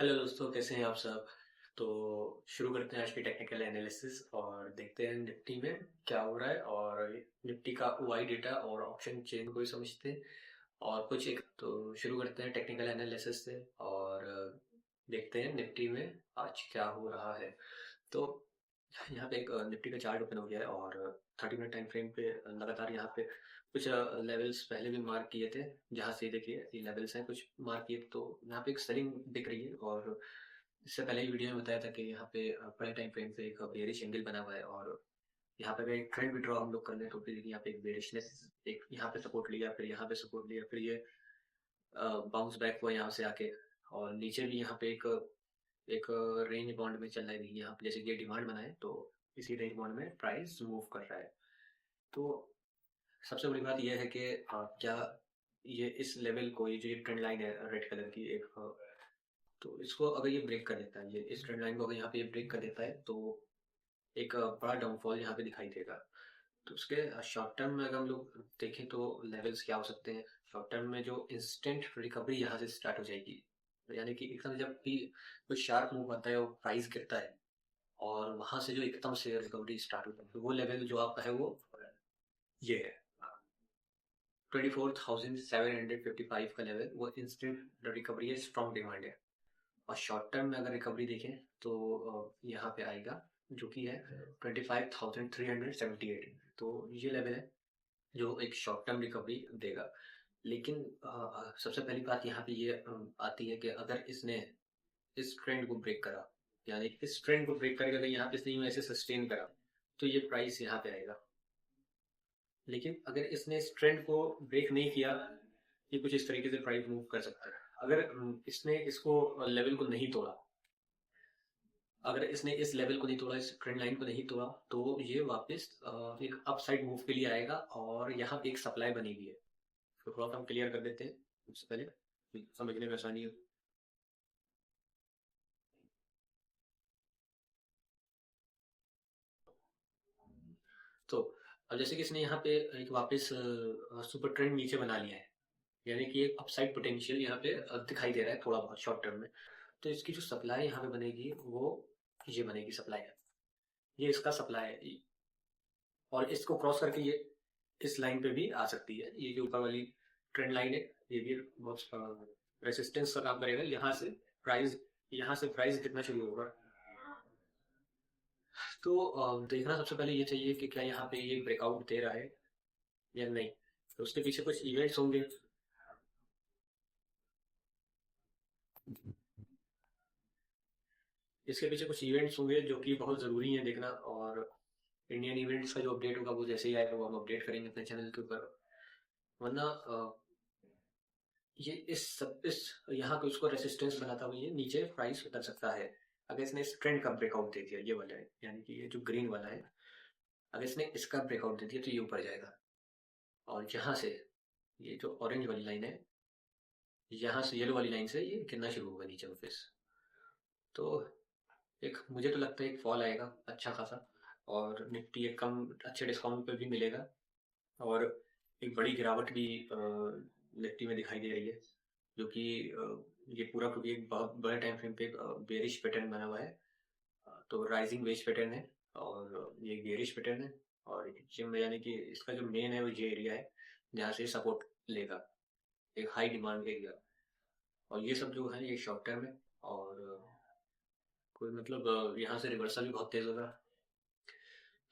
Hello दोस्तों, कैसे हैं आप सब। तो शुरू करते हैं आज की टेक्निकल एनालिसिस और देखते हैं निफ्टी में क्या हो रहा है और निफ्टी का वाई डेटा और ऑप्शन चेन को भी समझते हैं और कुछ एक तो शुरू करते हैं टेक्निकल एनालिसिस से और देखते हैं निफ्टी में आज क्या हो रहा है। तो यहाँ पे एक निफ्टी का चार्ट ओपन हो गया है और 30 मिनट टाइम फ्रेम पे लगातार यहाँ पे कुछ लेवल्स पहले भी मार्क किए थे। जहाँ से देखिए ये लेवल्स हैं कुछ मार्क किए, तो यहाँ पे एक सेलिंग दिख रही है। और इससे पहले ही वीडियो में बताया था कि यहाँ पे बड़े टाइम फ्रेम पे एक बेरिश एंगल बना हुआ है और यहाँ पे अगर एक ट्रेंड विड्रॉ हम लोग कर लें तो फिर यहाँ पे एक बेरिशनेस, एक यहाँ पे सपोर्ट लिया, फिर यहाँ पे सपोर्ट लिया, फिर ये बाउंस बैक हुआ यहाँ से आके और नीचे भी यहाँ पे एक एक रेंज बॉन्ड में चल रहा है। यहाँ पे जैसे कि ये डिमांड बना है तो इसी रेंज बॉन्ड में प्राइस मूव कर रहा है। तो सबसे बड़ी बात यह है कि क्या ये इस लेवल को, ये जो ये ट्रेंड लाइन है रेड कलर की एक, तो इसको अगर ये ब्रेक कर देता है, ये इस ट्रेंड लाइन को अगर यहाँ पे ये ब्रेक कर देता है तो एक बड़ा डाउनफॉल यहाँ पे दिखाई देगा। तो उसके शॉर्ट टर्म में अगर हम लोग देखें तो लेवल्स क्या हो सकते हैं। शॉर्ट टर्म में जो इंस्टेंट रिकवरी यहाँ से स्टार्ट हो जाएगी, यानी कि एकदम जब भी कोई शार्प मूव आता है और प्राइस गिरता है और वहां से जो एकदम से रिकवरी स्टार्ट होता है, तो वो लेवल जो आपका है वो ये है 24,755 का लेवल। वो इंस्टेंट रिकवरी है, स्ट्रॉन्ग डिमांड है। और शॉर्ट टर्म में अगर रिकवरी देखें तो यहाँ पे आएगा जो कि है 25,378। तो ये लेवल है जो एक शॉर्ट टर्म रिकवरी देगा। लेकिन सबसे पहली बात यहाँ पे ये आती है कि अगर इसने इस ट्रेंड को ब्रेक करा, यानी कि इस ट्रेंड को ब्रेक करके अगर यहाँ पे इसने ऐसे सस्टेन करा तो ये प्राइस यहाँ पे आएगा। लेकिन अगर इसने इस ट्रेंड को ब्रेक नहीं किया, ये कुछ इस तरीके से प्राइस मूव कर सकता है। अगर इसने इसको लेवल को नहीं तोड़ा, अगर इसने इस लेवल को नहीं तोड़ा, इस ट्रेंड लाइन को नहीं तोड़ा, तो ये वापस एक अपसाइड मूव के लिए आएगा और यहाँ पे एक सप्लाई बनी हुई है। तो थोड़ा सा हम क्लियर कर देते हैं उससे पहले समझने में आसानी हो। तो अब जैसे कि इसने यहाँ पे एक वापस सुपर ट्रेंड नीचे बना लिया है, यानी कि एक अपसाइड पोटेंशियल यहाँ पे दिखाई दे रहा है थोड़ा बहुत शॉर्ट टर्म में। तो इसकी जो सप्लाई यहाँ पे बनेगी वो ये बनेगी सप्लाई है, ये इसका सप्लाई है। और इसको क्रॉस करके ये इस लाइन पे भी आ सकती है। ये जो ऊपर वाली ट्रेंड लाइन है ये भी बहुत रेसिस्टेंस का काम करेगा। यहाँ से प्राइस कितना शुरू होगा। तो देखना सबसे पहले ये चाहिए कि क्या यहाँ पे ये ब्रेकआउट दे रहा है या नहीं। तो उसके पीछे कुछ इवेंट्स होंगे। इसके पीछे कुछ इवेंट्स होंगे जो कि बहुत ज़रूरी है देखना। और इंडियन इवेंट्स का जो अपडेट होगा वो जैसे ही आएगा वो हम अपडेट करेंगे अपने चैनल के ऊपर। वरना ये इस यहाँ को इसको रेसिस्टेंस बनाता हुआ ये नीचे प्राइस उतर सकता है। अगर इसने इस ट्रेंड का ब्रेकआउट दे दिया, ये वाला है यानी कि ये जो ग्रीन वाला है, अगर इसने इसका ब्रेकआउट दे दिया तो ये ऊपर जाएगा। और यहाँ से ये जो ऑरेंज वाली लाइन है, यहाँ से येलो वाली लाइन से ये गिरना शुरू होगा नीचे वापस। तो एक मुझे तो लगता है एक फॉल आएगा अच्छा खासा और निफ्टी एक कम अच्छे डिस्काउंट पे भी मिलेगा। और एक बड़ी गिरावट भी निफ्टी में दिखाई दे रही है, जो कि ये पूरा क्योंकि एक बहुत बड़े टाइम फ्रेम पे एक बेरिश पैटर्न बना हुआ है। तो राइजिंग वेज पैटर्न है और ये बेरिश पैटर्न है। और जिम में यानी कि इसका जो मेन है वो ये एरिया है जहाँ से सपोर्ट लेगा, एक हाई डिमांड एरिया। और ये सब जो है ये शॉर्ट टर्म है और कोई मतलब यहाँ से रिवर्सल भी बहुत तेज होगा।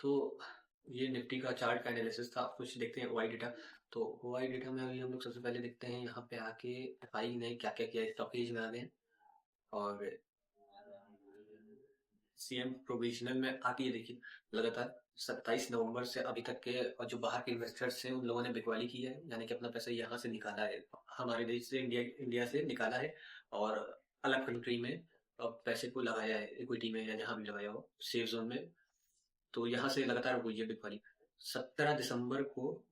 तो ये निफ्टी का चार्ट का एनालिसिस था। आप कुछ देखते हैं वाई डेटा। तो वाई डेटा में अभी हम लोग सबसे पहले देखते हैं यहाँ पे आके एफआई ने क्या क्या किया स्टॉकेज में आ गए। और सीएम प्रोविजनल में आके ये देखिए लगातार 27 नवंबर से अभी तक के और जो बाहर के इन्वेस्टर्स हैं उन लोगों ने बिकवाली की है, यानी कि अपना पैसा यहाँ से निकाला है, हमारे देश से इंडिया इंडिया से निकाला है और अलग कंट्री में पैसे को लगाया है, इक्विटी में या जहाँ भी लगाया हो सेफ जोन में। तो यहाँ से लगातार हुई है बिकवाली। 17 दिसंबर को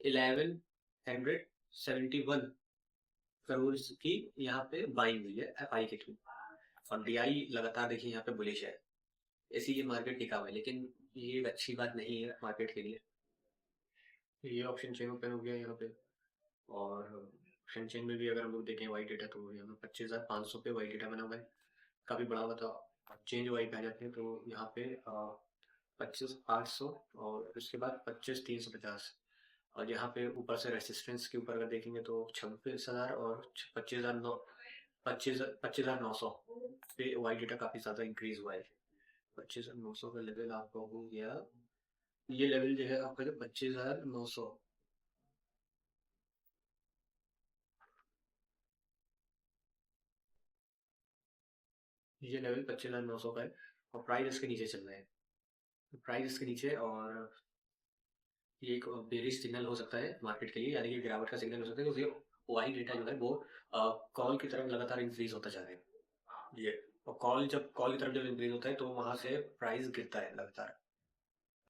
1171 करोड़ की यहाँ पे बाइंग हुई है एफआई के थ्रू। और डीआई लगातार देखिए यहाँ पे बुलिश है, ऐसी ये मार्केट टिका हुआ है। लेकिन ये एक अच्छी बात नहीं है मार्केट के लिए। ये ऑप्शन चेन ओपन हो गया यहाँ पे और ऑप्शन चेन में भी अगर हम लोग देखें वाई डेटा तो यहाँ पे 25,500 पे वाई डेटा बना हुआ है, काफ़ी बड़ा हुआ था। चेंज वाई पे आ जाते हैं तो यहाँ पे 25,800 और उसके बाद 25,350, और यहाँ पे ऊपर से रेसिस्टेंस के ऊपर अगर देखेंगे तो 26,000 और 25,900 पे वाई डेटा काफ़ी ज़्यादा इंक्रीज हुआ है। 25,900 का लेवल आपका हो गया, ये लेवल जो है आपका 25,900, ये लेवल 25,900 का है और प्राइस इसके नीचे चल रहा है। प्राइस इसके नीचे, और ये एक बेरिश सिग्नल हो सकता है मार्केट के लिए, यानी कि गिरावट का सिग्नल हो सकता है, क्योंकि वाई डेटा जो है वो कॉल की तरफ लगातार इंक्रीज होता जा रहा है। ये और कॉल की तरफ जब इंक्रीज होता है तो वहां से प्राइस गिरता है लगातार।